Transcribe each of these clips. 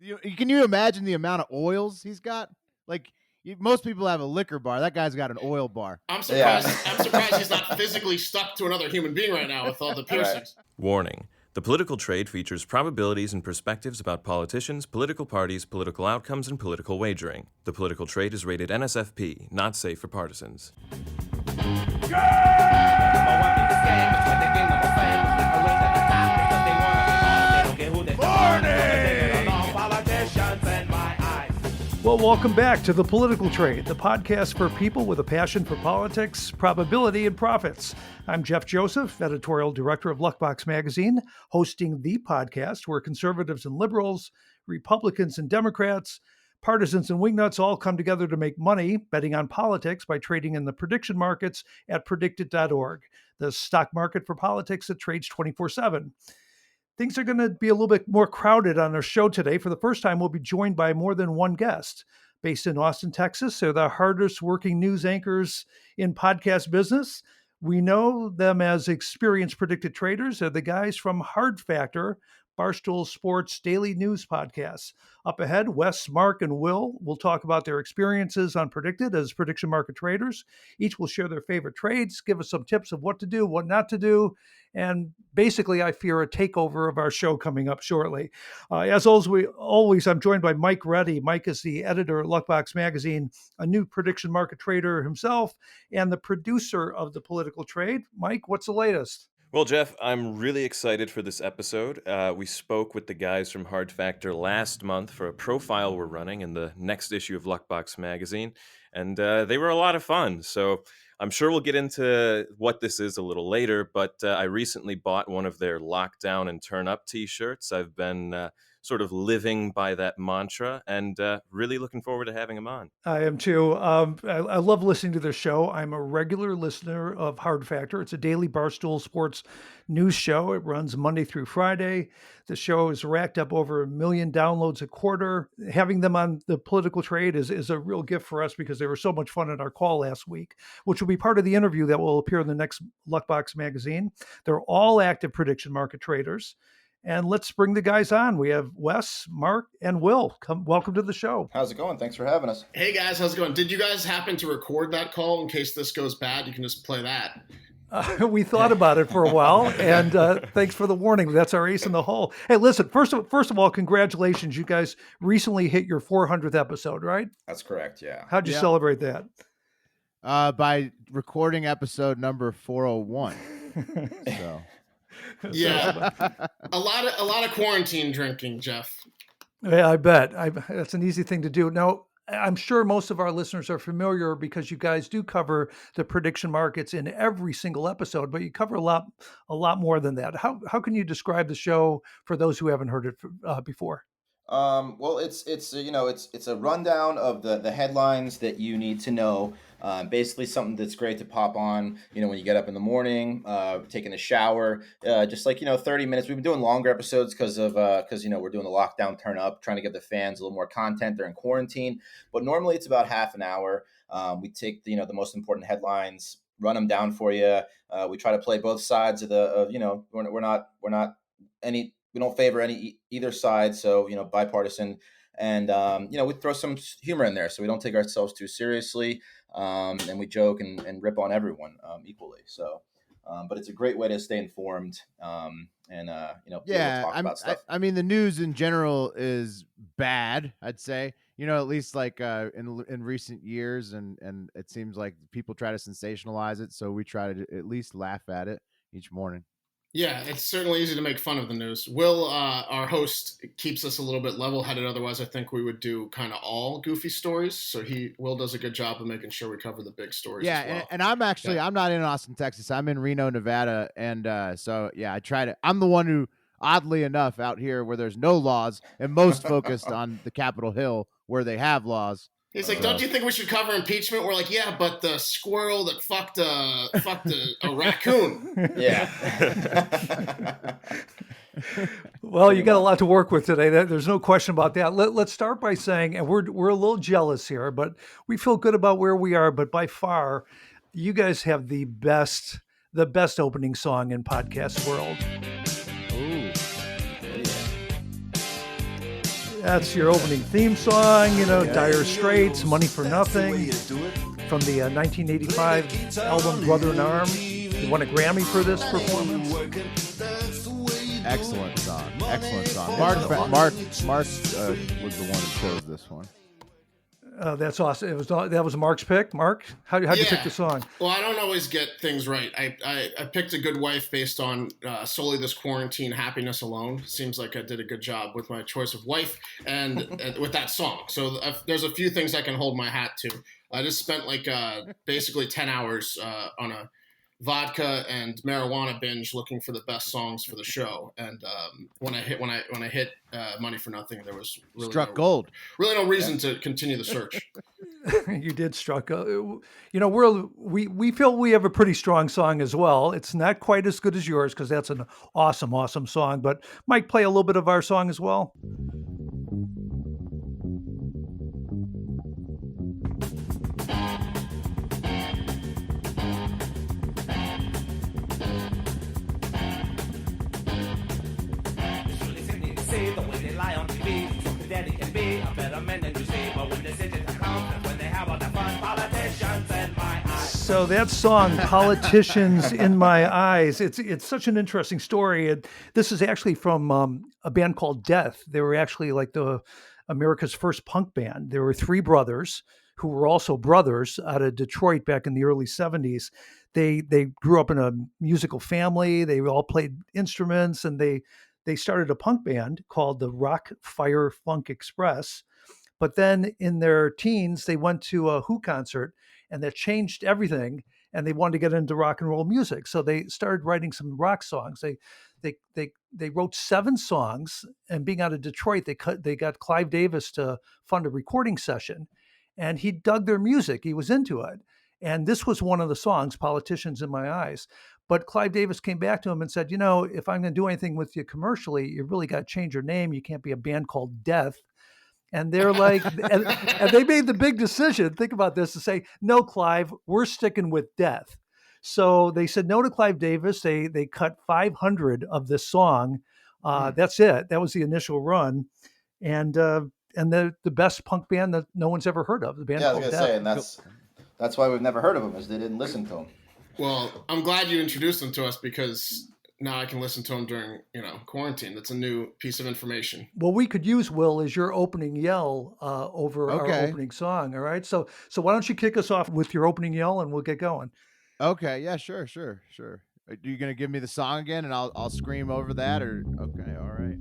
Can you imagine the amount of oils he's got? Like most people have a liquor bar. That guy's got an oil bar. I'm surprised. Yeah. I'm surprised he's not physically stuck to another human being right now with all the piercings. Right. Warning. The political trade features probabilities and perspectives about politicians, political parties, political outcomes, and political wagering. The political trade is rated NSFP, not safe for partisans. Well, welcome back to The Political Trade, the podcast for people with a passion for politics, probability, and profits. I'm Jeff Joseph, editorial director of Luckbox magazine, hosting the podcast where conservatives and liberals, Republicans and Democrats, partisans and wingnuts all come together to make money betting on politics by trading in the prediction markets at predictit.org, the stock market for politics that trades 24/7. Things are going to be a little bit more crowded on our show today. For the first time, we'll be joined by more than one guest. Based in Austin, Texas, they're the hardest working news anchors in podcast business. We know them as experienced predicted traders. They're the guys from Hard Factor, Barstool Sports daily news podcasts. Up ahead, Wes, Mark, and Will will talk about their experiences on Predicted as prediction market traders. Each will share their favorite trades, give us some tips of what to do, what not to do, and basically, I fear a takeover of our show coming up shortly. As always, I'm joined by Mike Reddy. Mike is the editor at Luckbox magazine, a new prediction market trader himself, and the producer of The Political Trade. Mike, what's the latest? Well, Jeff, I'm really excited for this episode. We spoke with the guys from Hard Factor last month for a profile we're running in the next issue of Luckbox magazine, and they were a lot of fun. So I'm sure we'll get into what this is a little later, but I recently bought one of their Lockdown and Turn Up t-shirts. I've been sort of living by that mantra and really looking forward to having them on. I am too. I love listening to their show. I'm a regular listener of Hard Factor. It's a daily Barstool Sports news show. It runs Monday through Friday. The show has racked up over 1 million downloads a quarter. Having them on The Political Trade is a real gift for us because they were so much fun in our call last week, which will be part of the interview that will appear in the next Luckbox magazine. They're all active prediction market traders. And let's bring the guys on. We have Wes, Mark, and Will. Welcome to the show. How's it going? Thanks for having us. Hey, guys. How's it going? Did you guys happen to record that call in case this goes bad? You can just play that. We thought about it for a while, and thanks for the warning. That's our ace in the hole. Hey, listen, first of all, congratulations. You guys recently hit your 400th episode, right? That's correct, yeah. How'd you celebrate that? By recording episode number 401. So... Yeah, a lot of quarantine drinking, Jeff. Yeah, I bet. That's an easy thing to do. Now, I'm sure most of our listeners are familiar because you guys do cover the prediction markets in every single episode, but you cover a lot more than that. How can you describe the show for those who haven't heard it before? Well, it's a rundown of the headlines that you need to know. Basically something that's great to pop on, when you get up in the morning, taking a shower, just like, 30 minutes. We've been doing longer episodes because we're doing the lockdown turn up, trying to give the fans a little more content during quarantine. But normally it's about half an hour. We take the most important headlines, run them down for you. We try to play both sides of we don't favor either side. So, bipartisan, and, we throw some humor in there so we don't take ourselves too seriously. And we joke and rip on everyone equally. So, but it's a great way to stay informed talk about stuff. I mean, the news in general is bad, I'd say, at least like in recent years. And it seems like people try to sensationalize it. So we try to at least laugh at it each morning. Yeah, it's certainly easy to make fun of the news. Will, our host, keeps us a little bit level-headed. Otherwise, I think we would do kind of all goofy stories. So Will does a good job of making sure we cover the big stories. Yeah, as well. and I'm not in Austin, Texas. I'm in Reno, Nevada, and I'm the one who, oddly enough, out here where there's no laws and most focused on the Capitol Hill where they have laws. He's like, don't you think we should cover impeachment? We're like, yeah, but the squirrel that fucked a raccoon. Yeah. Well, you got a lot to work with today. There's no question about that. Let's start by saying, and we're a little jealous here, but we feel good about where we are. But by far, you guys have the best opening song in podcast world. That's your opening theme song, Dire Straits, Money for Nothing, from the 1985 album Brother in Arms. You won a Grammy for this performance. Excellent song. Excellent song. Mark was the one who chose this one. That's awesome. That was Mark's pick. Mark, how'd you pick the song? Well, I don't always get things right. I picked A Good Wife based on solely this quarantine happiness alone. Seems like I did a good job with my choice of wife and with that song. So there's a few things I can hold my hat to. I just spent basically 10 hours on a vodka and marijuana binge looking for the best songs for the show. And when I hit Money for Nothing, there was really gold. Really no reason to continue the search. You did struck. We feel we have a pretty strong song as well. It's not quite as good as yours because that's an awesome song. But Mike, play a little bit of our song as well. The way they lie on TV, so daddy can be a better man than you see. But when decisions are come, when they have all the fun, politicians in my eyes. So that song, "Politicians in My Eyes," it's such an interesting story. This is actually from a band called Death. They were actually like America's first punk band. There were three brothers who were also brothers out of Detroit back in the early 70s. They grew up in a musical family. They all played instruments, and they started a punk band called the Rock Fire Funk Express. But then in their teens, they went to a Who concert, and that changed everything. And they wanted to get into rock and roll music, so they started writing some rock songs. They wrote 7 songs, and being out of Detroit, they got Clive Davis to fund a recording session, and he dug their music. He was into it, and this was one of the songs, "Politicians in My Eyes." But Clive Davis came back to him and said, if I'm going to do anything with you commercially, you really got to change your name. You can't be a band called Death. And they're like, and they made the big decision, think about this, to say, no, Clive, we're sticking with Death. So they said no to Clive Davis. They cut 500 of this song. That's it. That was the initial run. And the best punk band that no one's ever heard of, the band called Death. Say, and that's why we've never heard of them, is they didn't listen to them. Well, I'm glad you introduced them to us because now I can listen to them during, quarantine. That's a new piece of information. Well, we could use, Will, as your opening yell over our opening song. All right. So why don't you kick us off with your opening yell and we'll get going. Okay. Yeah, sure. Are you going to give me the song again and I'll scream over that or? Okay. All right.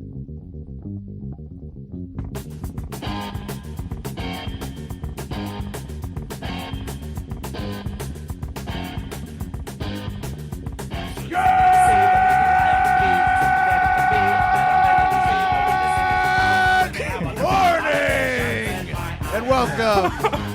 Welcome.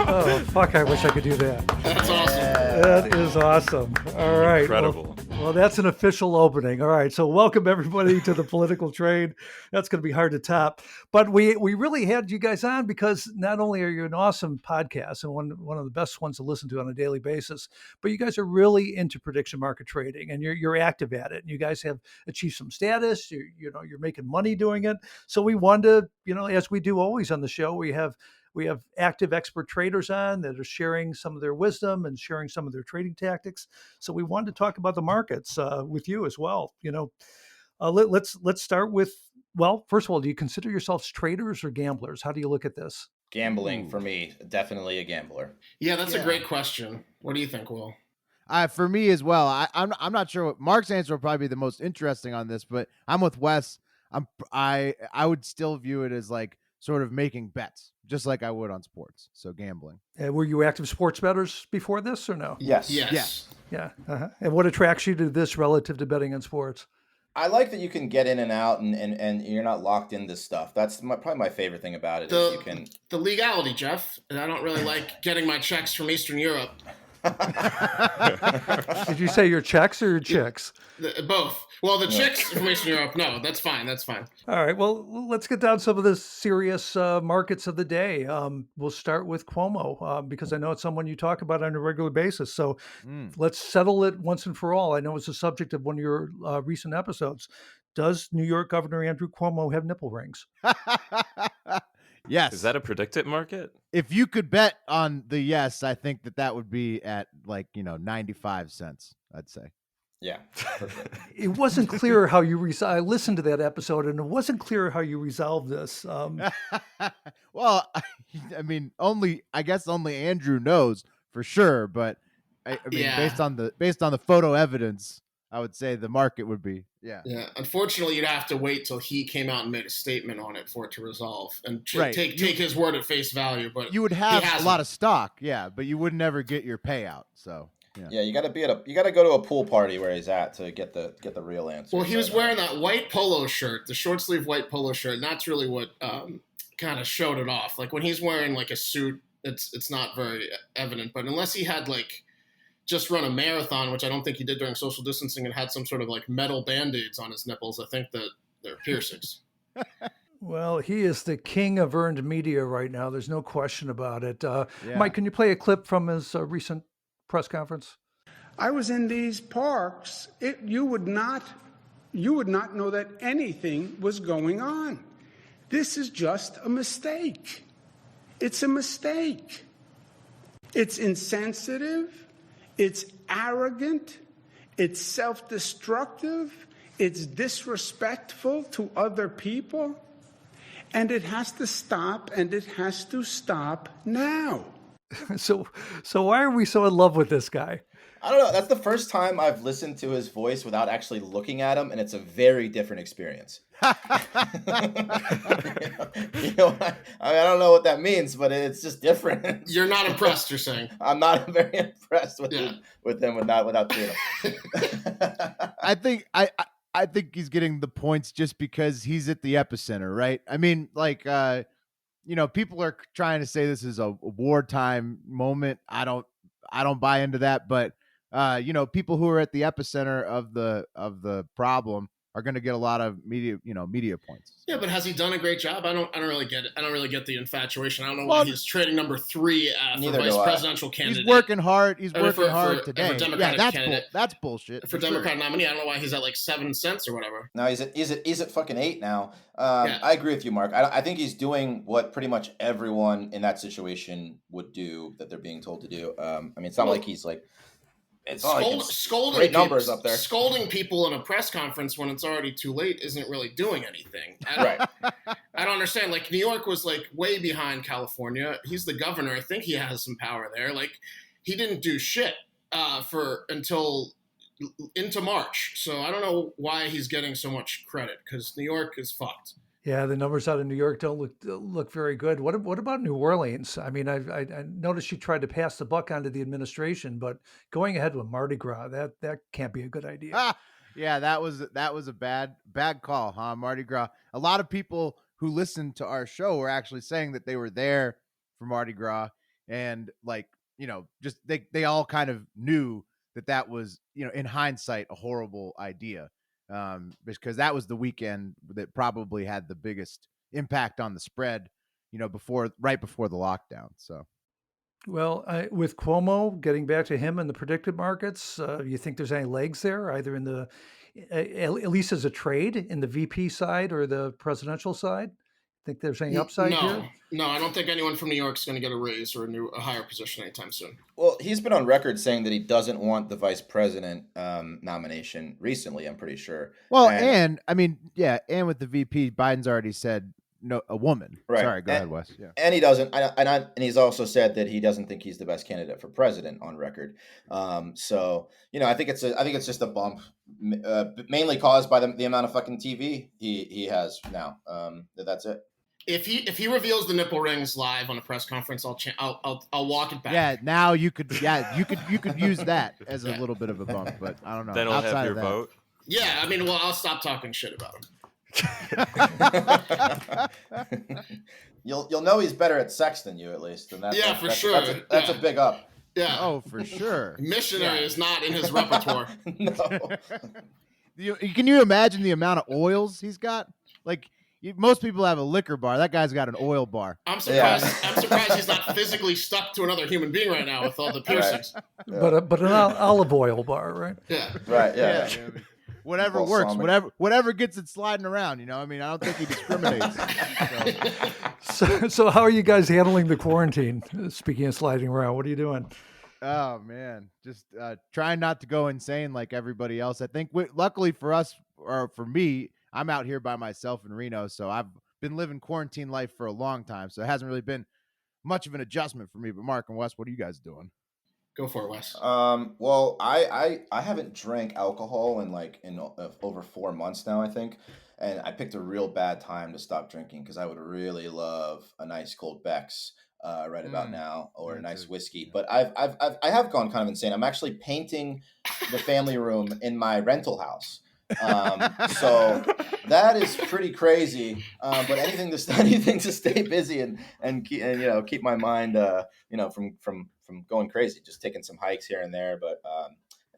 Oh, fuck, I wish I could do that. That's awesome. That is awesome. All right. Incredible. Well, that's an official opening. All right. So welcome everybody to the Political Trade. That's going to be hard to top. But we really had you guys on because not only are you an awesome podcast and one of the best ones to listen to on a daily basis, but you guys are really into prediction market trading and you're active at it. And you guys have achieved some status. You're making money doing it. So we wanted to, as we do always on the show, we have active expert traders on that are sharing some of their wisdom and sharing some of their trading tactics. So we wanted to talk about the markets with you as well. Let's start with, well, first of all, do you consider yourselves traders or gamblers? How do you look at this? Gambling for me, definitely a gambler. Yeah, that's a great question. What do you think, Will? For me as well. I'm not sure what Mark's answer will probably be the most interesting on this, but I'm with Wes. I would still view it as like sort of making bets, just like I would on sports. So gambling. Were you active sports bettors before this or no? Yes. Yeah. Uh-huh. And what attracts you to this relative to betting on sports? I like that you can get in and out and you're not locked into stuff. That's probably my favorite thing about it. Is you can the legality, Jeff. And I don't really like getting my checks from Eastern Europe. Did you say your checks or your chicks? Both. Well, the chicks from Eastern Europe, no, that's fine. All right, well, let's get down to some of the serious markets of the day. We'll start with Cuomo because I know it's someone you talk about on a regular basis. So let's settle it once and for all. I know it's the subject of one of your recent episodes. Does New York Governor Andrew Cuomo have nipple rings? Yes. Is that a predicted market? If you could bet on the yes, I think that would be at 95 cents, I'd say. Yeah. It wasn't clear how you I listened to that episode, and it wasn't clear how you resolved this. Well, I mean, I guess only Andrew knows for sure, but I mean, Yeah. based on the photo evidence, I would say the market would be Yeah. Unfortunately, you'd have to wait till he came out and made a statement on it for it to resolve and take his word at face value. But you would have a lot of stock, yeah, but you would never get your payout. So yeah, you got to go to a pool party where he's at to get the real answer. Well, he was wearing that white polo shirt, the short sleeve white polo shirt, and that's really what kind of showed it off. Like when he's wearing like a suit, it's not very evident. But unless he had just run a marathon, which I don't think he did during social distancing, and had some sort of metal Band-Aids on his nipples, I think that they're piercings. Well, he is the king of earned media right now. There's no question about it. Mike, can you play a clip from his recent press conference? I was in these parks. You would not know that anything was going on. This is just a mistake. It's a mistake. It's insensitive. It's arrogant, it's self-destructive, it's disrespectful to other people, and it has to stop, and it has to stop now. So why are we so in love with this guy? I don't know. That's the first time I've listened to his voice without actually looking at him, and it's a very different experience. I don't know what that means, but it's just different. You're not impressed, you're saying? I'm not very impressed with him without seeing him. I think he's getting the points just because he's at the epicenter, right? I mean, people are trying to say this is a wartime moment. I don't buy into that, but people who are at the epicenter of the problem are going to get a lot of media points. Yeah, but has he done a great job? I don't really get it. I don't really get the infatuation. I don't know why he's trading number 3 for vice presidential candidate. He's working hard. He's working hard today. For Democratic that's bullshit. For Democrat nominee, I don't know why he's at 7 cents or whatever. No, he's at fucking 8 now. I agree with you, Mark. I think he's doing what pretty much everyone in that situation would do that they're being told to do. I mean, it's not like he's scolding great numbers up there. Scolding people in a press conference when it's already too late isn't really doing anything. Right. I don't understand. New York was way behind California. He's the governor. I think he has some power there. He didn't do shit until into March. So I don't know why he's getting so much credit because New York is fucked. Yeah, the numbers out of New York don't look very good. What about New Orleans? I mean, I noticed she tried to pass the buck onto the administration, but going ahead with Mardi Gras, that can't be a good idea. Yeah, that was a bad call, huh? Mardi Gras. A lot of people who listened to our show were actually saying that they were there for Mardi Gras, and just they all kind of knew that was in hindsight a horrible idea. Because that was the weekend that probably had the biggest impact on the spread, right before the lockdown. So, well, with Cuomo, getting back to him and the predicted markets, you think there's any legs there, either in at least as a trade in the VP side or the presidential side? Think there's any upside here? No, I don't think anyone from New York's going to get a raise or a higher position anytime soon. Well, he's been on record saying that he doesn't want the vice president nomination recently, I'm pretty sure. Well, and with the VP, Biden's already said no, a woman. Right. Sorry, go ahead, Wes. Yeah. And he doesn't, and he's also said that he doesn't think he's the best candidate for president on record. So I think it's just a bump, mainly caused by the amount of fucking TV he has now. That's it. If he reveals the nipple rings live on a press conference, I'll walk it back. Yeah, now you could use that as a little bit of a bump, but I don't know. Then I'll have your vote. Yeah, I mean, I'll stop talking shit about him. You'll know he's better at sex than you, at least. And that's sure. That's a big up. Yeah. Oh, for sure. Missionary is not in his repertoire. No. Can you imagine the amount of oils he's got? Most people have a liquor bar. That guy's got an oil bar. I'm surprised. I'm surprised he's not physically stuck to another human being right now with all the piercings. Right. But an olive oil bar, right? Yeah. Right. Yeah. Whatever works. Whatever gets it sliding around. I mean, I don't think he discriminates. So how are you guys handling the quarantine? Speaking of sliding around, what are you doing? Oh man, just trying not to go insane like everybody else. I think luckily for us, or for me, I'm out here by myself in Reno, so I've been living quarantine life for a long time, so it hasn't really been much of an adjustment for me. But Mark and Wes, what are you guys doing? Go for it, Wes. Well, I haven't drank alcohol in over 4 months now, I think, and I picked a real bad time to stop drinking because I would really love a nice cold Beck's right about now, or a nice whiskey. But I have gone kind of insane. I'm actually painting the family room in my rental house. So that is pretty crazy. But anything to stay busy and keep my mind from going crazy. Just taking some hikes here and there, but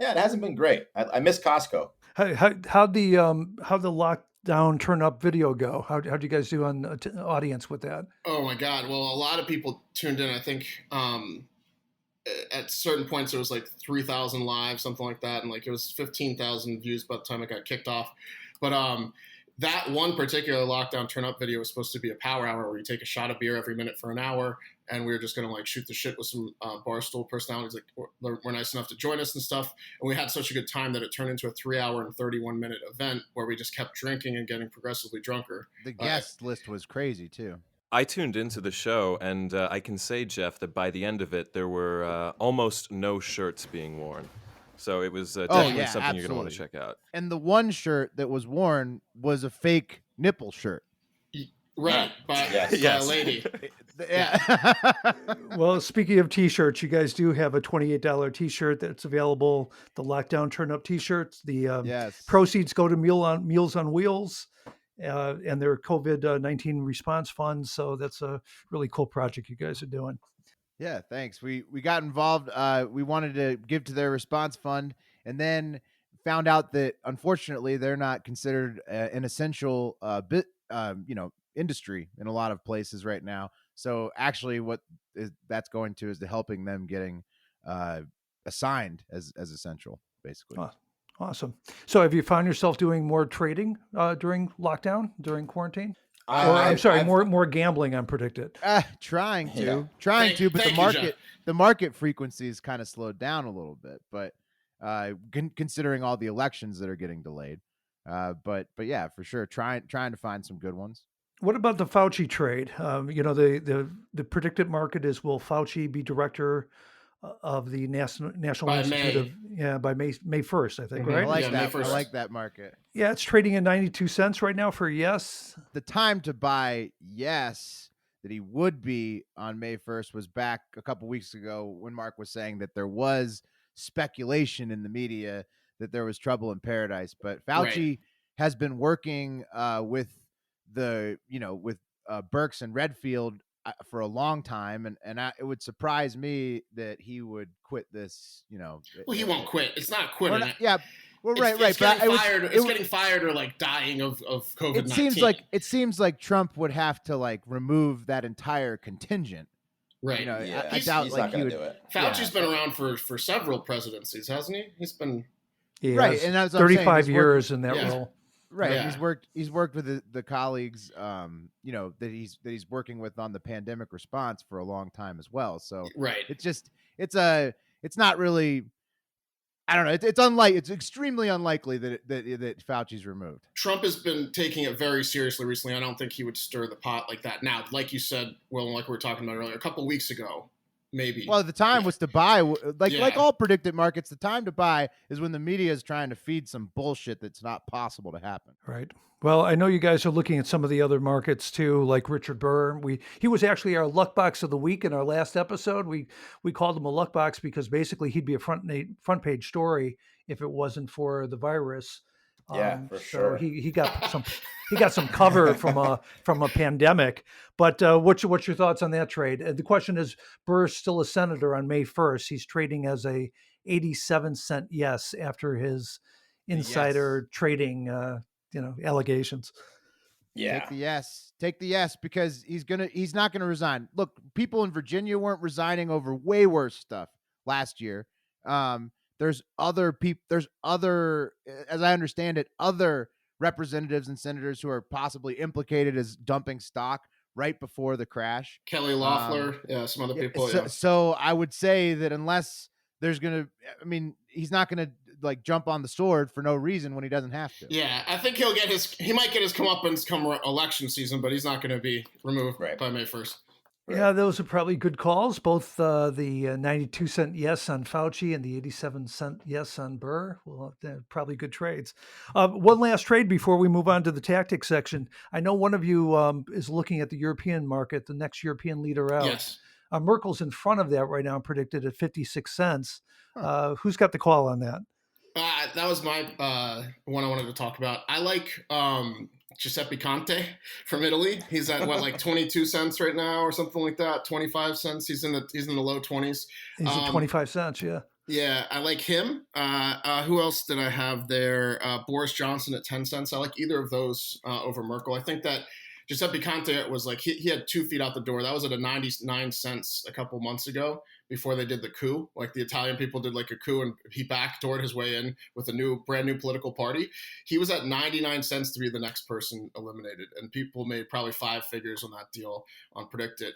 yeah, it hasn't been great. I miss Costco. How'd the lockdown turn up video go? How'd you guys do on audience with that? Oh my God! Well, a lot of people tuned in. I think at certain points it was like 3,000 live, something like that, and like it was 15,000 views by the time it got kicked off. But that one particular lockdown turn up video was supposed to be a power hour where you take a shot of beer every minute for an hour, and we were just going to like shoot the shit with some barstool personalities like were nice enough to join us and stuff. And we had such a good time that it turned into a 3-hour and 31-minute event where we just kept drinking and getting progressively drunker. The guest list was crazy too. I tuned into the show, and I can say, Jeff, that by the end of it, there were almost no shirts being worn. So it was definitely something you're going to want to check out. And the one shirt that was worn was a fake nipple shirt. Right, by a lady. Yeah. Well, speaking of T-shirts, you guys do have a $28 T-shirt that's available. The Lockdown Turn Up T-shirts. The proceeds go to Meals on Wheels and their COVID-19 response funds. So that's a really cool project you guys are doing. Yeah, thanks. We got involved. We wanted to give to their response fund, and then found out that unfortunately they're not considered an essential industry in a lot of places right now. So actually, what that's going to is to helping them getting assigned as essential, basically. Oh, awesome. So have you found yourself doing more trading during lockdown, during quarantine? More gambling. I'm predicted. Trying to, but the market frequencies kind of slowed down a little bit. But considering all the elections that are getting delayed, but yeah, for sure, trying to find some good ones. What about the Fauci trade? The predicted market is, will Fauci be director of the National by Institute May. By May 1st, I think, Mm-hmm. right? I like Yeah, that. May 1st. I like that market. Yeah, it's trading at 92 cents right now for yes. The time to buy yes that he would be on May 1st was back a couple weeks ago when Mark was saying that there was speculation in the media that there was trouble in paradise. But Fauci has been working with Birx and Redfield for a long time, and it would surprise me that he would quit this. Well, he won't quit. It's not quitting. Yeah. Well, right. It's getting fired or like dying of COVID-19. It seems like Trump would have to like remove that entire contingent. Right. I doubt he's like not he gonna would do it. Fauci's been around for several presidencies, hasn't he? He's been right, and that's 35 years in that role. Right, Yeah. he's worked with the colleagues, that he's working with on the pandemic response for a long time as well. So it's not really. I don't know. It's extremely unlikely that Fauci's removed. Trump has been taking it very seriously recently. I don't think he would stir the pot like that now. Like you said, Will, and like we were talking about earlier, a couple of weeks ago, maybe. Well, the time was to buy. Like all predicted markets, the time to buy is when the media is trying to feed some bullshit that's not possible to happen. Right. Well, I know you guys are looking at some of the other markets too, like Richard Burr. He was actually our Luckbox of the week in our last episode. We called him a Luckbox because basically he'd be a front page story if it wasn't for the virus. For sure. He got some cover from a pandemic. But what's your thoughts on that trade? The question is, Burr's still a senator on May 1st. He's trading as a 87-cent yes after his insider trading allegations. Yeah. Take the yes because he's not gonna resign. Look, people in Virginia weren't resigning over way worse stuff last year. There's other people. There's other, as I understand it, other representatives and senators who are possibly implicated as dumping stock right before the crash. Kelly Loeffler, some other people. So I would say that unless there's he's not gonna like jump on the sword for no reason when he doesn't have to. Yeah, I think he might get his comeuppance come election season, but he's not going to be removed by May 1st. Right. Yeah, those are probably good calls. Both the 92-cent yes on Fauci and the 87-cent yes on Burr. Well, they're probably good trades. One last trade before we move on to the tactics section. I know one of you is looking at the European market, the next European leader out. Yes. Merkel's in front of that right now, predicted at 56 cents. Who's got the call on that? That was my one I wanted to talk about. I like Giuseppe Conte from Italy. He's at what, like 22 cents right now or something like that. 25 cents. He's in the low 20s. He's at 25 cents. Yeah. Yeah, I like him. Who else did I have there? Boris Johnson at 10 cents. I like either of those over Merkel. I think that Giuseppe Conte was like, he had 2 feet out the door. That was at a 99 cents a couple months ago before they did the coup. Like the Italian people did like a coup and he backdoored his way in with a brand new political party. He was at 99 cents to be the next person eliminated. And people made probably 5 figures on that deal on PredictIt.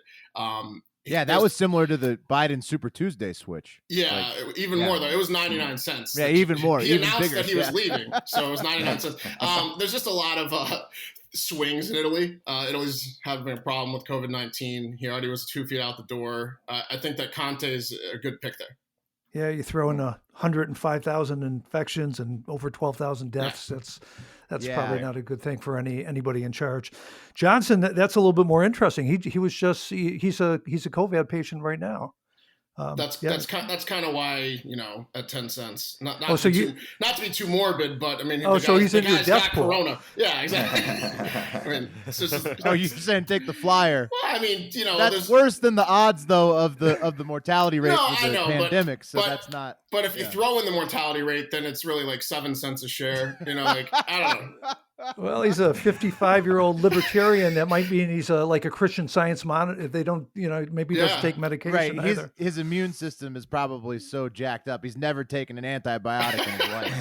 Yeah, that was similar to the Biden Super Tuesday switch. Yeah, even more though. It was 99 cents. Yeah, even more. He even announced bigger. that he was leaving, so it was 99 cents. There's just a lot of swings in Italy. Italy's having a problem with COVID-19. He already was 2 feet out the door. I think that Conte is a good pick there. Yeah, you throw in 105,000 infections and over 12,000 deaths. That's probably not a good thing for anybody in charge. Johnson, that's a little bit more interesting. He's a COVID patient right now. That's kind of why, at 10 cents. Not to be too morbid, but I mean, he's in your death pool. Corona. Yeah, exactly. I mean, you're saying take the flyer. Well, I mean, that's worse than the odds though of the mortality rate for the pandemic. So that's not. But if you throw in the mortality rate, then it's really like 7 cents a share. I don't know. Well, he's a 55-year-old libertarian. That might mean he's like a Christian Science monitor. If they don't, maybe he doesn't take medication either. His immune system is probably so jacked up. He's never taken an antibiotic in his life.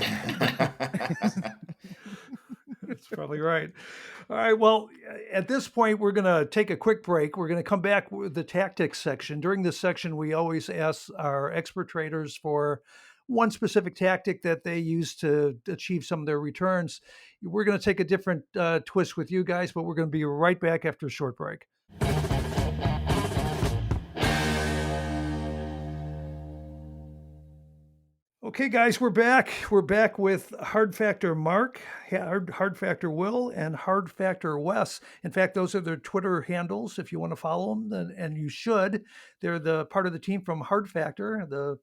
That's probably right. All right. Well, at this point, we're going to take a quick break. We're going to come back with the tactics section. During this section, we always ask our expert traders for one specific tactic that they use to achieve some of their returns. We're going to take a different twist with you guys, but we're going to be right back after a short break. Okay, guys, we're back. We're back with Hard Factor Mark, Hard Factor Will, and Hard Factor Wes. In fact, those are their Twitter handles if you want to follow them, and you should. They're the part of the team from Hard Factor, the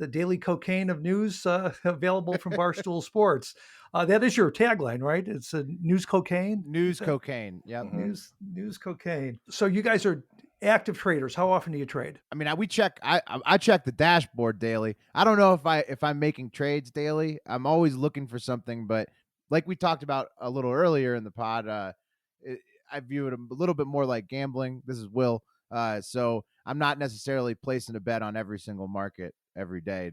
daily cocaine of news available from Barstool Sports. That is your tagline, right? It's a news cocaine. News cocaine. Yeah. News cocaine. So you guys are active traders. How often do you trade? I mean, I check the dashboard daily. I don't know if I'm making trades daily. I'm always looking for something, but like we talked about a little earlier in the pod, I view it a little bit more like gambling. This is Will. So I'm not necessarily placing a bet on every single market every day,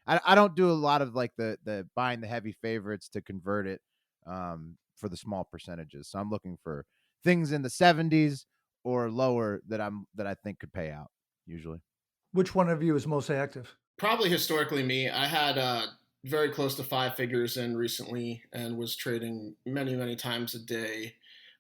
I don't do a lot of like the buying the heavy favorites to convert it for the small percentages. So I'm looking for things in the 70s or lower that I think could pay out usually. Which one of you is most active? Probably historically me. I had very close to 5 figures in recently and was trading many, many times a day.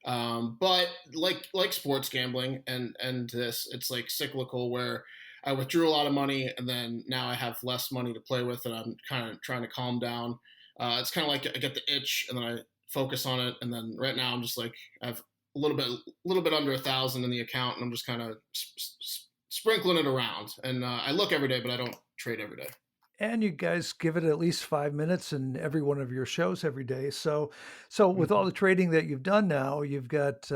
But like sports gambling and this, it's like cyclical where I withdrew a lot of money and then now I have less money to play with and I'm kind of trying to calm down. It's kind of like I get the itch and then I focus on it. And then right now I'm just like, I have a little bit under 1,000 in the account and I'm just kind of sprinkling it around. And I look every day, but I don't trade every day. And you guys give it at least 5 minutes in every one of your shows every day. So with all the trading that you've done now, you've got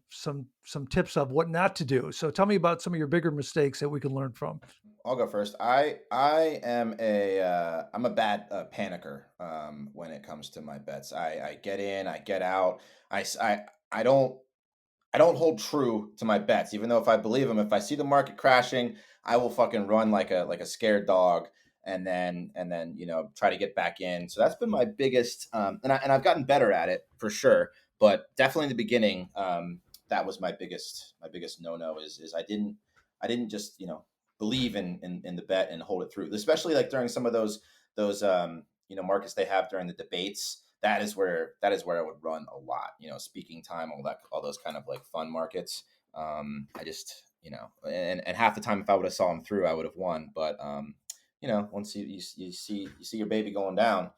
some tips of what not to do. So tell me about some of your bigger mistakes that we can learn from. I'll go first. I'm a bad panicker when it comes to my bets. I get in, I get out. I don't hold true to my bets, even though if I believe them. If I see the market crashing, I will fucking run like a scared dog. And then try to get back in. So that's been my biggest, and I've gotten better at it for sure. But definitely in the beginning, that was my biggest no is I didn't just believe in the bet and hold it through, especially like during some of those markets they have during the debates. That is where I would run a lot, speaking time, all those kind of like fun markets. I just, and half the time if I would have saw him through, I would have won. But once you see your baby going down,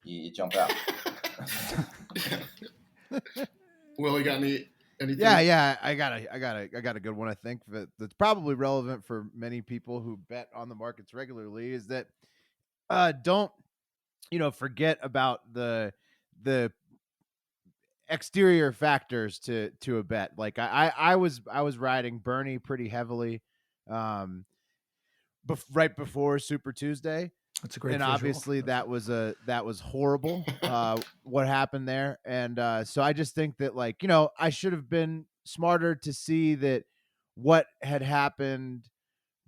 you jump out. Will, you got anything? Yeah. I got a good one. I think that's probably relevant for many people who bet on the markets regularly. Is that don't forget about the exterior factors to a bet. Like I was riding Bernie pretty heavily, right before Super Tuesday. That's a great And visual. Obviously that was horrible. What happened there. And so I just think that I should have been smarter to see that what had happened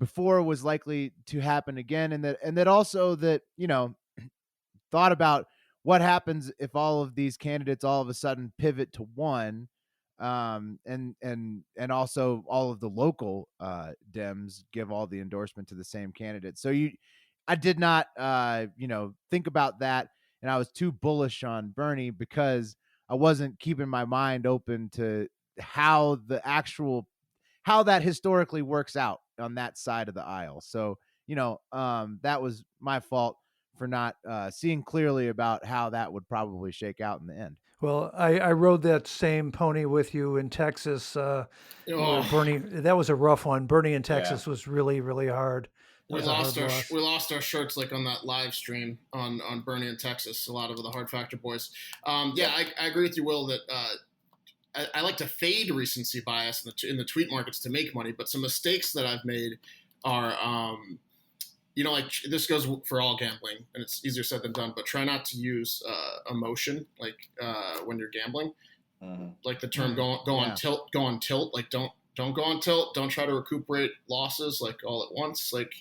before was likely to happen again. And that also that, thought about what happens if all of these candidates all of a sudden pivot to one, and also all of the local Dems give all the endorsement to the same candidate. So I did not think about that, and I was too bullish on Bernie because I wasn't keeping my mind open to how that historically works out on that side of the aisle. So that was my fault for not seeing clearly about how that would probably shake out in the end. Well, I rode that same pony with you in Texas. Where Bernie, that was a rough one. Bernie in Texas was really, really hard. We lost our shirts like on that live stream on Bernie in Texas. A lot of the Hard Factor boys. I agree with you, Will, that I like to fade recency bias in the tweet markets to make money. But some mistakes that I've made are like this goes for all gambling, and it's easier said than done, but try not to use emotion when you're gambling. Like the term go on tilt, like don't go on tilt, don't try to recuperate losses like all at once, like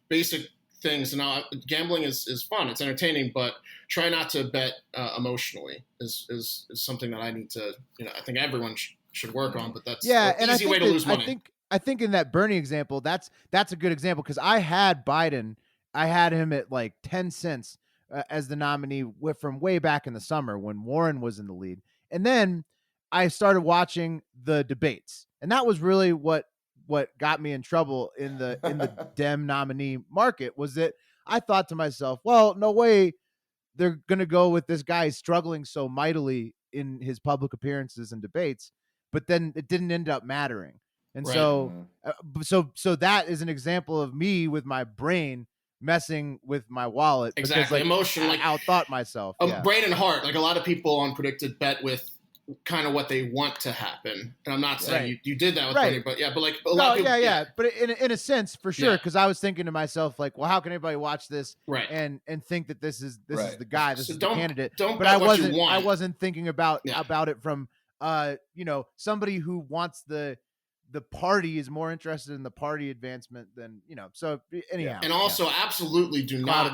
basic things. And gambling is fun, it's entertaining, but try not to bet emotionally is something that I need to, I think everyone should work on, but that's an easy way to lose money. I think in that Bernie example, that's a good example because I had Biden. I had him at like 10 cents as the nominee from way back in the summer when Warren was in the lead. And then I started watching the debates. And that was really what got me in trouble in the Dem nominee market, was that I thought to myself, well, no way they're going to go with this guy struggling so mightily in his public appearances and debates. But then it didn't end up mattering. And so that is an example of me with my brain messing with my wallet. Exactly. Because, emotion. I outthought myself. Brain and heart. Like a lot of people on Predicted bet with kind of what they want to happen. And I'm not saying you did that with Bernie, but a lot of people. But in a sense, for sure. Because I was thinking to myself, like, well, how can anybody watch this and think that this is the guy, this is the candidate? But I wasn't thinking about it from somebody who wants the party, is more interested in the party advancement than so anyhow. And also absolutely do not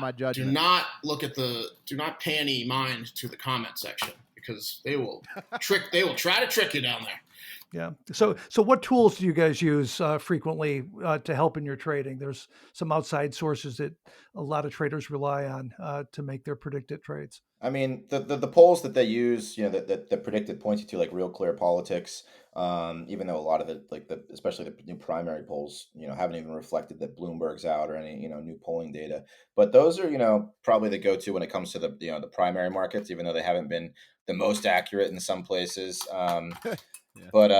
look at do not panny mind to the comment section, because they will try to trick you down there. Yeah. So what tools do you guys use frequently to help in your trading? There's some outside sources that a lot of traders rely on to make their predicted trades. I mean, the polls that they use, that Predicted points you to, like Real Clear Politics, even though a lot of especially the new primary polls, haven't even reflected that Bloomberg's out or any, new polling data. But those are, probably the go-to when it comes to the primary markets, even though they haven't been the most accurate in some places. But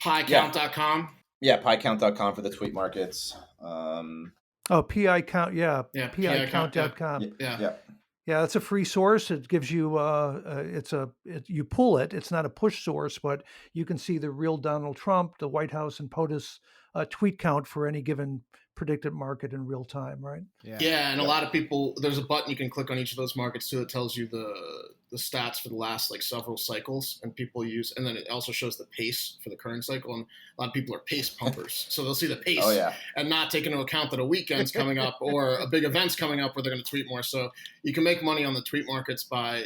piecount.com. Yeah, piecount.com for the tweet markets. PI count, piecount.com. Yeah, that's a free source. It gives you you pull it. It's not a push source, but you can see the real Donald Trump, the White House and POTUS tweet count for any given predicted market in real time, right? Yeah, and a lot of people, there's a button you can click on each of those markets too that tells you the stats for the last like several cycles, and people use, and then it also shows the pace for the current cycle, and a lot of people are pace pumpers, so they'll see the pace and not take into account that a weekend's coming up or a big event's coming up where they're going to tweet more. So you can make money on the tweet markets by,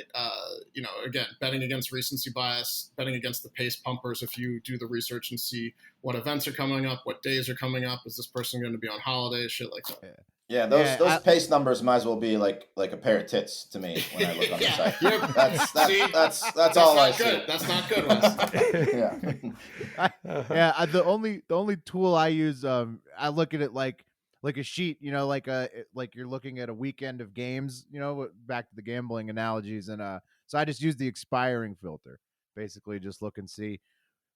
again, betting against recency bias, betting against the pace pumpers. If you do the research and see what events are coming up, what days are coming up, is this person going to be on holiday, shit like that. Yeah, those pace numbers might as well be like a pair of tits to me when I look on the site. That's all I see. That's not good, Wes. The only tool I use, I look at it like a sheet, like you're looking at a weekend of games, back to the gambling analogies, and so I just use the expiring filter. Basically, just look and see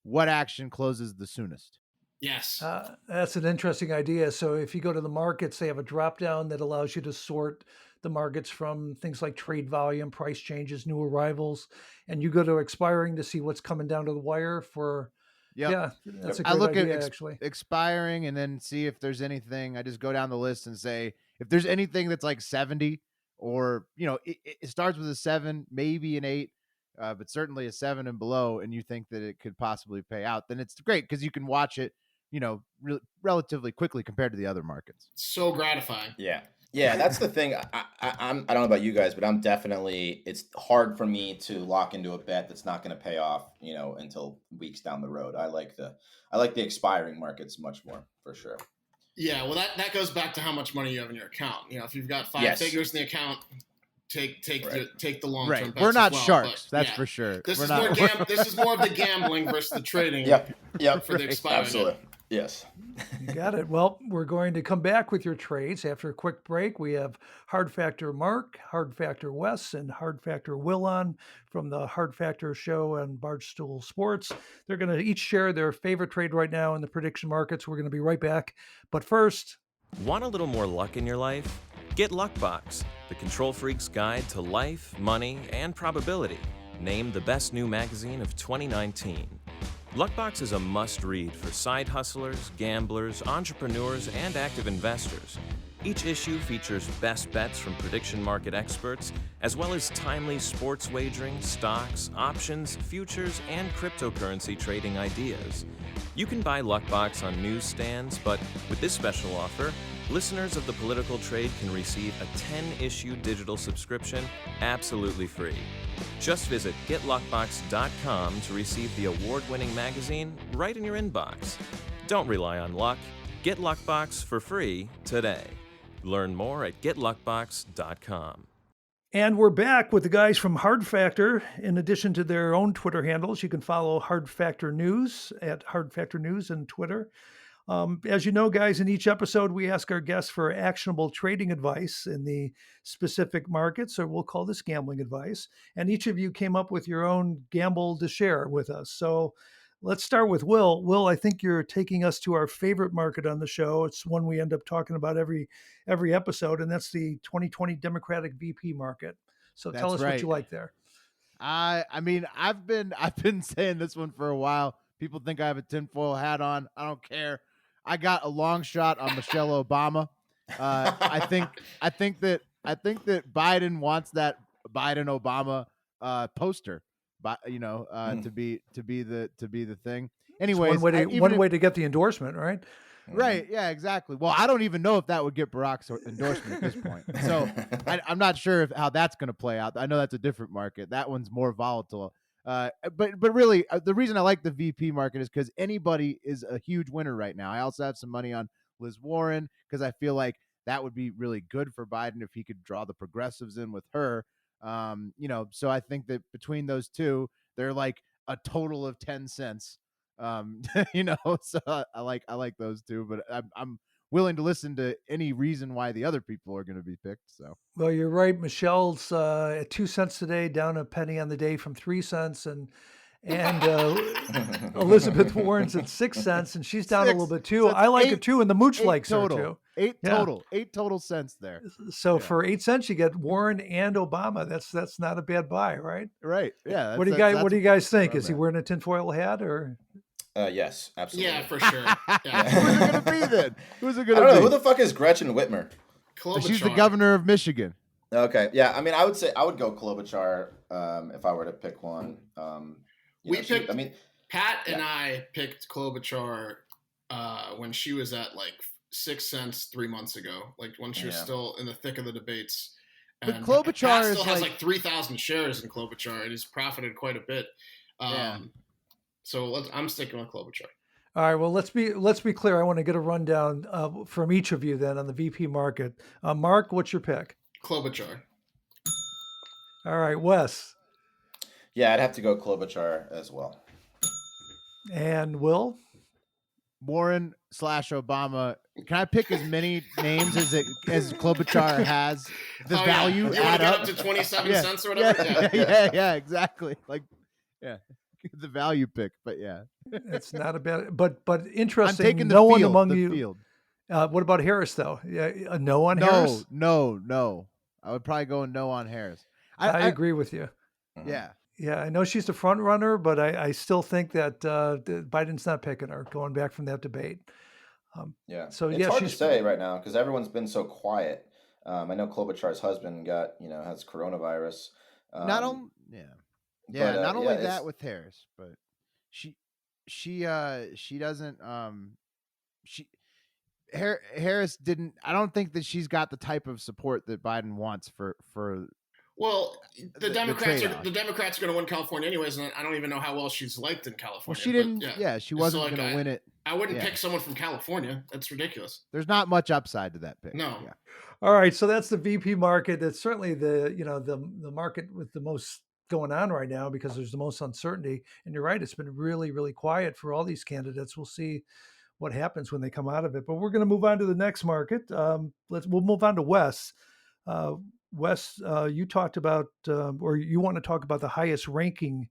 what action closes the soonest. Yes. That's an interesting idea. So if you go to the markets, they have a drop down that allows you to sort the markets from things like trade volume, price changes, new arrivals, and you go to expiring to see what's coming down to the wire for. Yep. Yeah, that's a great I look idea, at actually. Expiring and then see if there's anything. I just go down the list and say if there's anything that's like 70 or, it starts with a 7, maybe an 8. But certainly a 7 and below, and you think that it could possibly pay out, then it's great because you can watch it, relatively quickly compared to the other markets. So gratifying. Yeah, that's the thing. I don't know about you guys, but it's hard for me to lock into a bet that's not going to pay off, until weeks down the road. I like the expiring markets much more, for sure. Yeah, well, that goes back to how much money you have in your account. If you've got 5 figures in the account, take the long term bets. We're not as well, sharks, that's for sure. This is more of the gambling versus the trading. Yep. For the expiring. Absolutely. Yes. You got it. Well, we're going to come back with your trades after a quick break. We have Hard Factor Mark, Hard Factor Wes, and Hard Factor Will on from the Hard Factor show and Barstool Sports. They're going to each share their favorite trade right now in the prediction markets. We're going to be right back. But first, want a little more luck in your life? Get Luckbox, the control freak's guide to life, money, and probability. Named the best new magazine of 2019. Luckbox is a must-read for side hustlers, gamblers, entrepreneurs, and active investors. Each issue features best bets from prediction market experts, as well as timely sports wagering, stocks, options, futures, and cryptocurrency trading ideas. You can buy Luckbox on newsstands, but with this special offer, listeners of the Political Trade can receive a 10-issue digital subscription absolutely free. Just visit getluckbox.com to receive the award-winning magazine right in your inbox. Don't rely on luck. Get Luckbox for free today. Learn more at getluckbox.com. And we're back with the guys from Hard Factor. In addition to their own Twitter handles, you can follow Hard Factor News at Hard Factor News on Twitter. As you know, guys, in each episode, we ask our guests for actionable trading advice in the specific markets, or we'll call this gambling advice. And each of you came up with your own gamble to share with us. So let's start with Will. Will, I think you're taking us to our favorite market on the show. It's one we end up talking about every episode, and that's the 2020 Democratic VP market. So tell us what you like there. I mean, I've been saying this one for a while. People think I have a tinfoil hat on. I don't care. I got a long shot on Michelle Obama. I think that Biden wants that Biden Obama poster, but to be the thing. Anyways, one way to get the endorsement, right? Right. Yeah, exactly. Well, I don't even know if that would get Barack's endorsement at this point. So I'm not sure how that's going to play out. I know that's a different market. That one's more volatile. But really, the reason I like the VP market is because anybody is a huge winner right now. I also have some money on Liz Warren because I feel like that would be really good for Biden if he could draw the progressives in with her. So I think that between those two, they're like a total of 10 cents. So I like those two, but I'm willing to listen to any reason why the other people are going to be picked. So, well, you're right. Michelle's at 2 cents today, down a penny on the day from 3 cents, and Elizabeth Warren's at 6 cents, and she's down a little bit too. So I like it too, and the mooch likes her too. 8 total cents there. So for 8 cents, you get Warren and Obama. That's not a bad buy, right? Right. Yeah. What do you guys think? Is he wearing a tinfoil hat or? Yes, absolutely. Yeah, for sure. Yeah. Who's it gonna be then? Who's it I gonna don't know be? who the fuck is Gretchen Whitmer. She's the Klobuchar. governor of Michigan. Okay, yeah. I mean, I would say I would go Klobuchar if I were to pick one. I mean, Pat and Yeah. I picked Klobuchar when she was at like 6 cents 3 months ago, like when she was still in the thick of the debates. But And Klobuchar Pat is still has like- like 3,000 shares in Klobuchar, and he's profited quite a bit. So I'm sticking with Klobuchar. All right. Well, let's be clear. I want to get a rundown from each of you then on the VP market. Mark, what's your pick? Klobuchar. All right, Wes Yeah, I'd have to go Klobuchar as well. and Will. Warren / Obama. Can I pick as many names as Klobuchar has? The value You add want to get up up to 27 Yeah. cents or whatever? Yeah, exactly. Like, the value pick. But yeah, It's not a bad, but interesting. I'm taking the no field. one among the you. field. What about Harris though? Yeah, a no on Harris. No. I would probably go no on Harris. I agree with you. Yeah. Yeah, I know she's the front runner, but I still think that Biden's not picking her. Going back from that debate. Yeah. So it's hard to say right now because everyone's been so quiet. I know Klobuchar's husband has coronavirus. Not only not only that with Harris, but she doesn't Harris didn't. I don't think that she's got the type of support that Biden wants for. Well, the Democrats trade-off. are going to win California anyways, and I don't even know how well she's liked in California. Well, she didn't. But, she wasn't going to win it. I wouldn't pick someone from California. That's ridiculous. There's not much upside to that pick. No. Yeah. All right, so that's the VP market. It's certainly the market with the most going on right now because there's the most uncertainty. And you're right, it's been really, really quiet for all these candidates. We'll see what happens when they come out of it. But we're going to move on to the next market. We'll move on to Wes. Wes, you talked about, or you want to talk about the highest ranking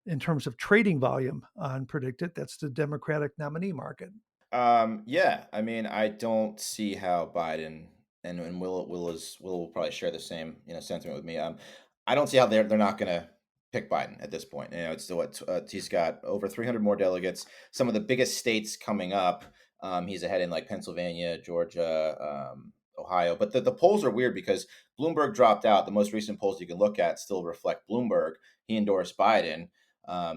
in terms of trading volume on Predicted. That's the Democratic nominee market. Yeah, I mean, I don't see how Biden and Will probably share the same sentiment with me. I don't see how they're not going to pick Biden at this point. It's still he's got over 300 more delegates. Some of the biggest states coming up. He's ahead in like Pennsylvania, Georgia, Ohio. But the polls are weird because Bloomberg dropped out. The most recent polls you can look at still reflect Bloomberg. He endorsed Biden.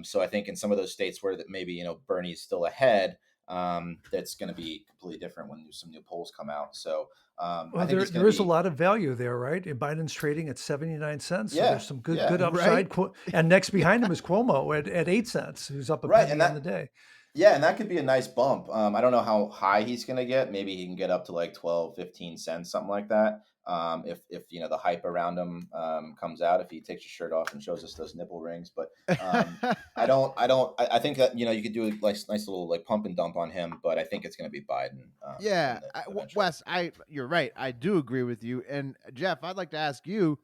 So I think in some of those states where maybe Bernie's still ahead, that's going to be completely different when some new polls come out. So I think there is a lot of value there, right? And Biden's trading at 79 cents. Yeah, so there's some good upside. Right. And next behind him is Cuomo at 8 cents, who's up a penny on the day. Yeah, and that could be a nice bump. I don't know how high he's going to get. Maybe he can get up to like 12, 15 cents, something like that. If the hype around him comes out, if he takes his shirt off and shows us those nipple rings. But I think that you could do a nice little like pump and dump on him, but I think it's going to be Biden. Wes, you're right. I do agree with you. And Jeff, I'd like to ask you,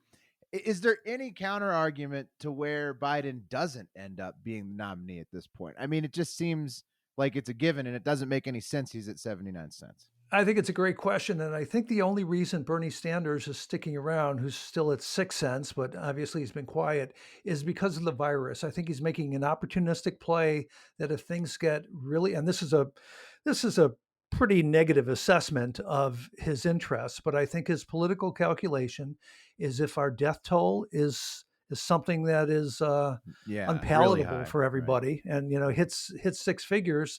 is there any counter argument to where Biden doesn't end up being the nominee at this point? I mean, it just seems like it's a given, and it doesn't make any sense he's at 79 cents. I think it's a great question. And I think the only reason Bernie Sanders is sticking around, who's still at 6 cents, but obviously he's been quiet, is because of the virus. I think he's making an opportunistic play that if things get really, and this is a pretty negative assessment of his interests, but I think his political calculation is if our death toll is something that is unpalatable really high, for everybody, right? And hits 6 figures.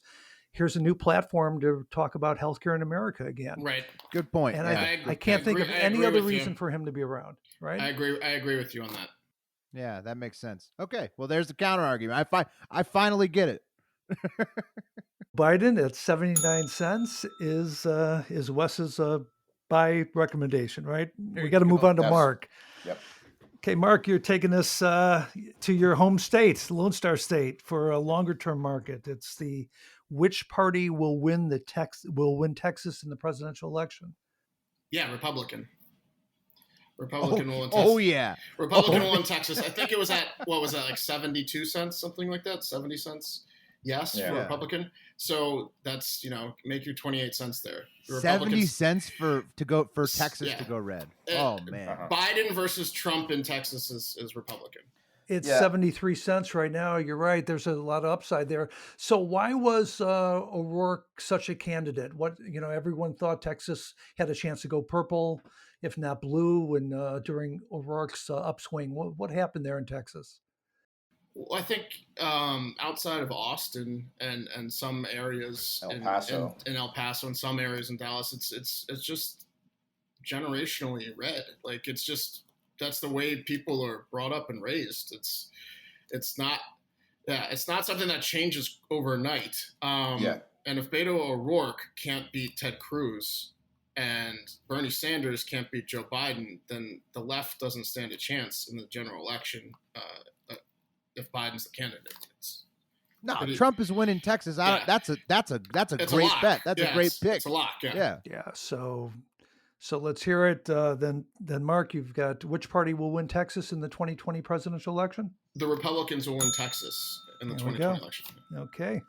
Here's a new platform to talk about healthcare in America again. Right. Good point. And Yeah. I can't think of any other reason for him to be around. Right. I agree with you on that. Yeah, that makes sense. Okay. Well, there's the counter argument. I finally get it. Biden at 79 cents is Wes's buy recommendation, right? We got to move on to Mark. Yep. Okay, Mark, you're taking us to your home state, Lone Star State, for a longer term market. It's the which party will win Texas in the presidential election? Yeah, Republican. Republican will win Texas. Oh yeah. Republican will win Texas. I think it was at like 72 cents, something like that, 70 cents. Yes, for Republican. So that's make your 28 cents there. 70 cents for Texas to go red. Oh man. Biden versus Trump in Texas is Republican. It's Yeah. 73 cents right now. You're right. There's a lot of upside there. So why was O'Rourke such a candidate? Everyone thought Texas had a chance to go purple, if not blue, when during O'Rourke's upswing. What happened there in Texas? Well, I think outside of Austin and some areas El Paso. in El Paso and some areas in Dallas, it's just generationally red. Like it's just that's the way people are brought up and raised. It's not something that changes overnight. Yeah. And if Beto O'Rourke can't beat Ted Cruz and Bernie Sanders can't beat Joe Biden, then the left doesn't stand a chance in the general election. If Biden's the candidate, Trump is winning Texas. That's a it's great a bet. That's a great pick. It's a lock. Yeah. Yeah. So let's hear it. Then Mark, you've got which party will win Texas in the 2020 presidential election? The Republicans will win Texas in the 2020 election. Okay.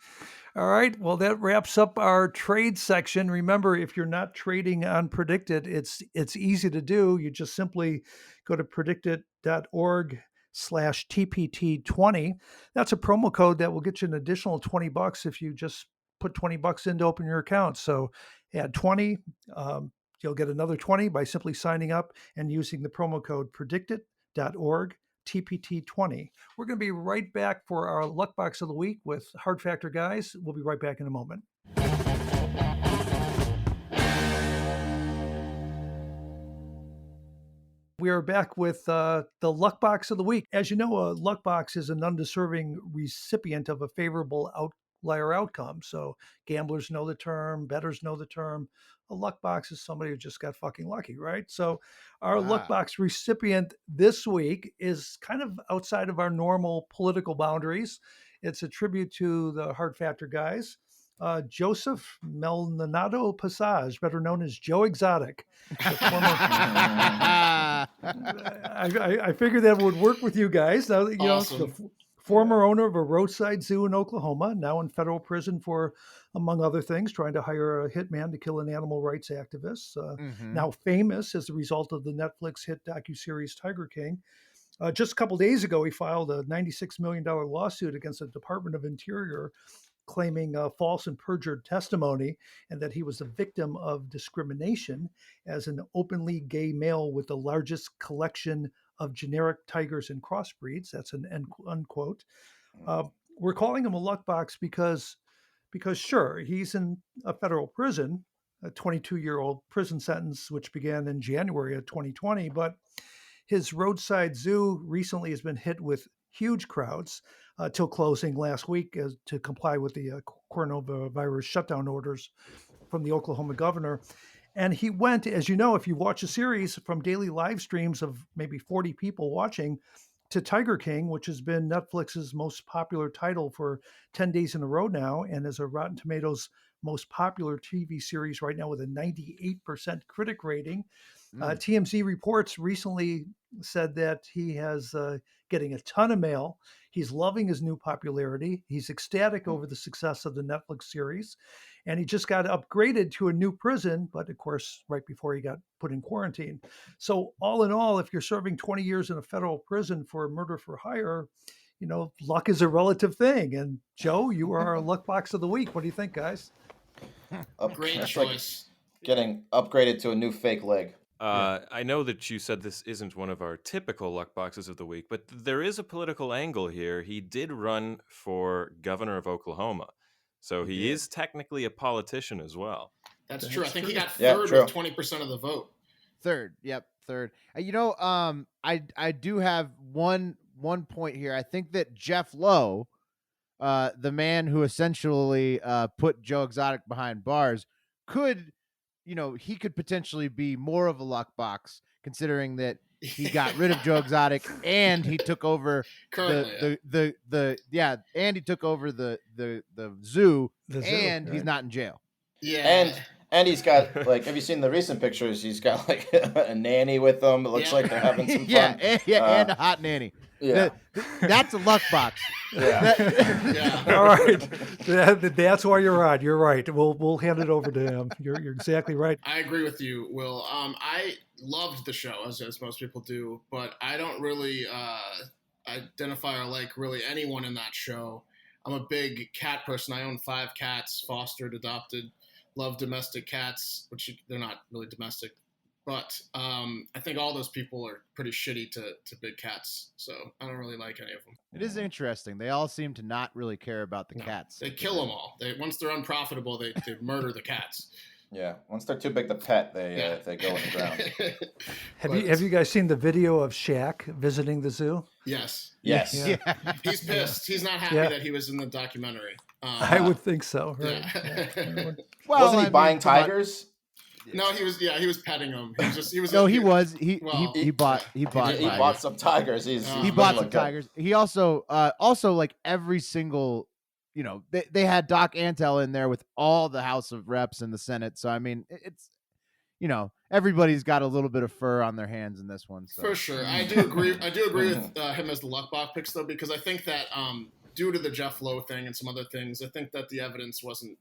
All right. Well, that wraps up our trade section. Remember, if you're not trading on Predicted, it's easy to do. You just simply go to predicted.org/TPT20. That's a promo code that will get you an additional $20 if you just put $20 in to open your account. So add 20. You'll get another 20 by simply signing up and using the promo code predicted.org/TPT20. We're going to be right back for our Luck Box of the Week with Hard Factor Guys. We'll be right back in a moment. We are back with the Luck Box of the Week. As you know, a Luck Box is an undeserving recipient of a favorable outlier outcome. So gamblers know the term, bettors know the term. A luck box is somebody who just got fucking lucky, right? So our luck box recipient this week is kind of outside of our normal political boundaries. It's a tribute to the Hard Factor Guys. Joseph Maldonado Passage, better known as Joe Exotic. I figured that would work with you guys. Now, Awesome. The former owner of a roadside zoo in Oklahoma, now in federal prison for, among other things, trying to hire a hitman to kill an animal rights activist. Now famous as a result of the Netflix hit docuseries Tiger King. Just a couple days ago, he filed a $96 million lawsuit against the Department of Interior, claiming false and perjured testimony and that he was a victim of discrimination as an openly gay male with the largest collection of generic tigers and crossbreeds. That's an unquote. We're calling him a luck box because sure, he's in a federal prison, a 22-year-old prison sentence, which began in January of 2020, but his roadside zoo recently has been hit with huge crowds till closing last week to comply with the coronavirus shutdown orders from the Oklahoma governor. And he went, as you know, if you watch a series, from daily live streams of maybe 40 people watching to Tiger King, which has been Netflix's most popular title for 10 days in a row now, and is a Rotten Tomatoes most popular TV series right now with a 98% critic rating. TMZ Reports recently said that he has getting a ton of mail. He's loving his new popularity. He's ecstatic over the success of the Netflix series. And he just got upgraded to a new prison, but of course, right before he got put in quarantine. So all in all, if you're serving 20 years in a federal prison for murder for hire, luck is a relative thing. And Joe, you are our luck box of the week. What do you think, guys? Great choice. Like getting upgraded to a new fake leg. I know that you said this isn't one of our typical luck boxes of the week, but there is a political angle here. He did run for governor of Oklahoma, so he is technically a politician as well. That's true. I think he got third with 20% of the vote. Third. Yep. Third. I do have one point here. I think that Jeff Lowe, the man who essentially put Joe Exotic behind bars, he could potentially be more of a luck box, considering that he got rid of Joe Exotic and he took over and he took over the zoo, and he's not in jail. Yeah. And he's got, have you seen the recent pictures? He's got a nanny with him. It looks like they're having some fun. And a hot nanny. Yeah. That's a luck box. Yeah. All right. That's why you're on. You're right. We'll hand it over to him. You're exactly right. I agree with you, Will. I loved the show, as most people do, but I don't really identify or like really anyone in that show. I'm a big cat person. I own 5 cats, fostered, adopted, love domestic cats, which they're not really domestic. But I think all those people are pretty shitty to big cats, so I don't really like any of them. It is interesting. They all seem to not really care about the No, cats. They kill them all. Once they're unprofitable, they murder the cats. Yeah, once they're too big to pet, they go in the ground. Have you guys seen the video of Shaq visiting the zoo? Yes. Yes. Yeah. He's pissed. He's not happy that he was in the documentary. I would think so. Right? Yeah. Well, Wasn't he buying tigers? No, he was. Yeah, he was petting them. He was. No, he bought He tigers. bought some tigers. He bought some tigers. He also like every single, they had Doc Antle in there with all the House of Reps and the Senate. So I mean, it's, everybody's got a little bit of fur on their hands in this one. So. For sure, I do agree. I do agree with him as the Luckbox picks though, because I think that due to the Jeff Lowe thing and some other things, I think that the evidence wasn't.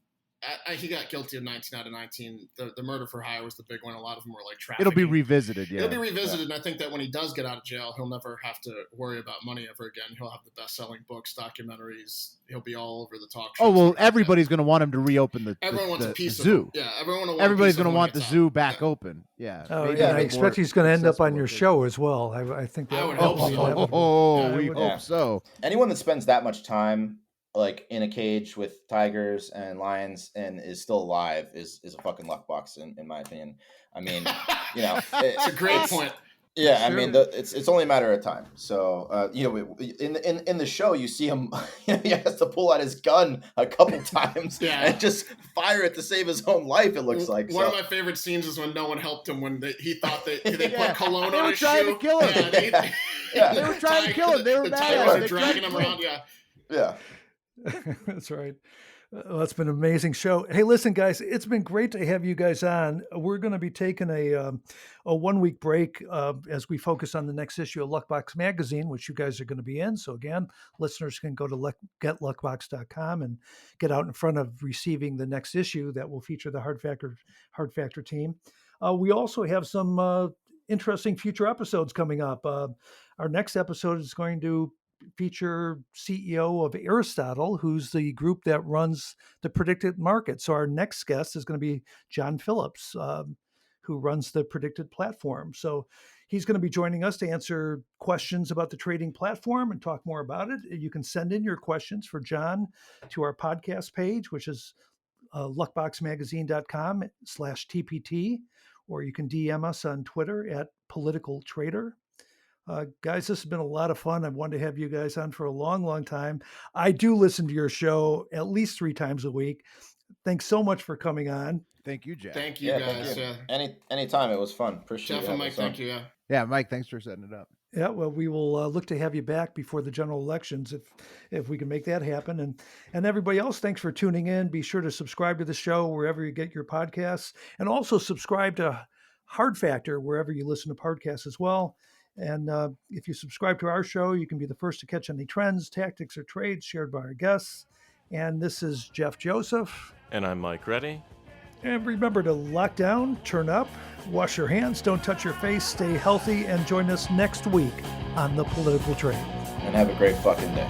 He got guilty of 19 out of 19. The murder for hire was the big one. A lot of them were like trafficking. It'll be revisited, yeah. It'll be revisited, and I think that when he does get out of jail, he'll never have to worry about money ever again. He'll have the best-selling books, documentaries. He'll be all over the talk shows. Oh, well, everybody's going to want him to reopen the wants a piece zoo. of him. Yeah, everybody's going to want the zoo back open. Yeah. Oh, yeah. I expect he's going to end up on your show as well. I think that would hope so. We hope so. Anyone that spends that much time like in a cage with tigers and lions and is still alive is a fucking Luckbox in my opinion. I mean, it's a great point. Yeah, I mean, it's only a matter of time. So, in the show, you see him. He has to pull out his gun a couple times and just fire it to save his own life. It looks like one of my favorite scenes is when no one helped him when he thought they put cologne on his shoe. They were trying to kill him. They were trying to kill him. They were the mad. tigers are dragging him around. Yeah. That's right. Well, it's been an amazing show. Hey, listen, guys, it's been great to have you guys on. We're going to be taking a 1 week break as we focus on the next issue of Luckbox Magazine, which you guys are going to be in. So again, listeners can go to getluckbox.com and get out in front of receiving the next issue that will feature the Hard Factor team. We also have some interesting future episodes coming up. Our next episode is going to feature CEO of Aristotle, who's the group that runs the predicted market. So our next guest is going to be John Phillips, who runs the predicted platform. So he's going to be joining us to answer questions about the trading platform and talk more about it. You can send in your questions for John to our podcast page, which is luckboxmagazine.com/TPT, or you can DM us on Twitter at Political Trader. Guys, this has been a lot of fun. I've wanted to have you guys on for a long, long time. I do listen to your show at least 3 times a week. Thanks so much for coming on. Thank you, Jeff. Thank you, guys. Thank you. Anytime. It was fun. Appreciate it. Jeff and Mike, thank you. Yeah, Mike, thanks for setting it up. Yeah, well, we will look to have you back before the general elections if we can make that happen. And everybody else, thanks for tuning in. Be sure to subscribe to the show wherever you get your podcasts, and also subscribe to Hard Factor wherever you listen to podcasts as well. And if you subscribe to our show, you can be the first to catch any trends, tactics, or trades shared by our guests. And this is Jeff Joseph. And I'm Mike Reddy. And remember to lock down, turn up, wash your hands, don't touch your face, stay healthy, and join us next week on The Political Trade. And have a great fucking day.